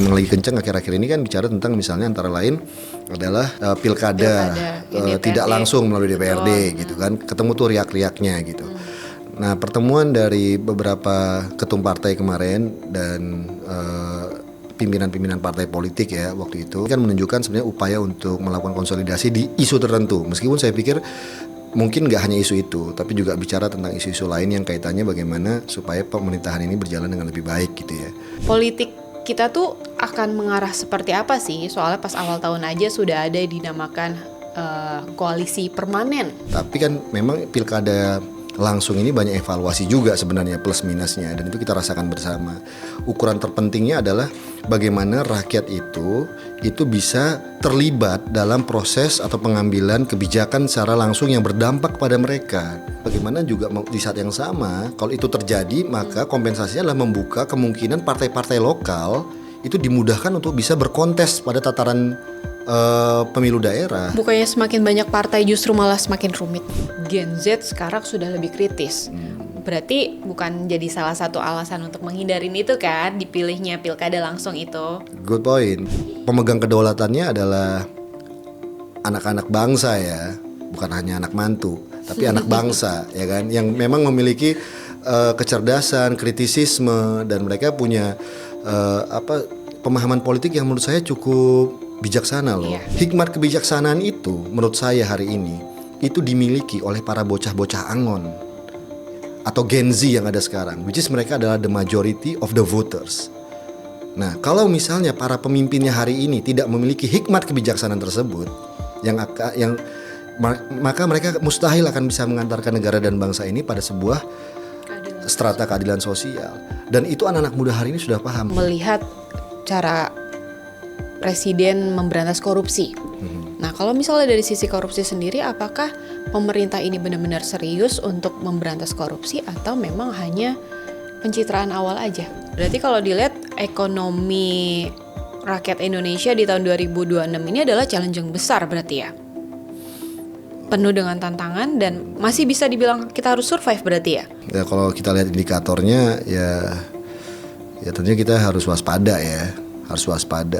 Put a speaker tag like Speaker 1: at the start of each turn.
Speaker 1: memang lagi kencang akhir-akhir ini kan bicara tentang misalnya antara lain adalah pilkada tidak langsung melalui DPRD gitu kan, ketemu tuh riak-riaknya gitu. Nah, pertemuan dari beberapa ketum partai kemarin dan pimpinan-pimpinan partai politik ya waktu itu kan menunjukkan sebenarnya upaya untuk melakukan konsolidasi di isu tertentu. Meskipun saya pikir mungkin nggak hanya isu itu, tapi juga bicara tentang isu-isu lain yang kaitannya bagaimana supaya pemerintahan ini berjalan dengan lebih baik gitu ya.
Speaker 2: Politik kita tuh akan mengarah seperti apa sih? Soalnya pas awal tahun aja sudah ada dinamakan koalisi permanen.
Speaker 1: Tapi kan memang pilkada langsung ini banyak evaluasi juga sebenarnya plus minusnya, dan itu kita rasakan bersama. Ukuran terpentingnya adalah bagaimana rakyat itu bisa terlibat dalam proses atau pengambilan kebijakan secara langsung yang berdampak pada mereka. Bagaimana juga di saat yang sama kalau itu terjadi maka kompensasinya adalah membuka kemungkinan partai-partai lokal itu dimudahkan untuk bisa berkontes pada tataran pemilu daerah.
Speaker 2: Bukannya semakin banyak partai justru malah semakin rumit. Gen Z sekarang sudah lebih kritis. Berarti bukan jadi salah satu alasan untuk menghindarin itu kan, dipilihnya pilkada langsung itu.
Speaker 1: Good point. Pemegang kedaulatannya adalah anak-anak bangsa ya, bukan hanya anak mantu, tapi anak bangsa ya kan, yang memang memiliki kecerdasan, kritisisme, dan mereka punya pemahaman politik yang menurut saya cukup bijaksana loh.
Speaker 2: Iya.
Speaker 1: Hikmat kebijaksanaan itu menurut saya hari ini itu dimiliki oleh para bocah-bocah angon atau Gen Z yang ada sekarang, which is mereka adalah the majority of the voters. Nah, kalau misalnya para pemimpinnya hari ini tidak memiliki hikmat kebijaksanaan tersebut, maka mereka mustahil akan bisa mengantarkan negara dan bangsa ini pada sebuah strata keadilan sosial. Dan itu anak-anak muda hari ini sudah paham.
Speaker 2: Melihat cara presiden memberantas korupsi. Nah, kalau misalnya dari sisi korupsi sendiri, apakah pemerintah ini benar-benar serius untuk memberantas korupsi atau memang hanya pencitraan awal aja? Berarti kalau dilihat ekonomi rakyat Indonesia di tahun 2026 ini adalah challenge yang besar berarti ya? Penuh dengan tantangan dan masih bisa dibilang kita harus survive berarti ya?
Speaker 1: Ya kalau kita lihat indikatornya ya tentunya kita harus waspada ya, harus waspada.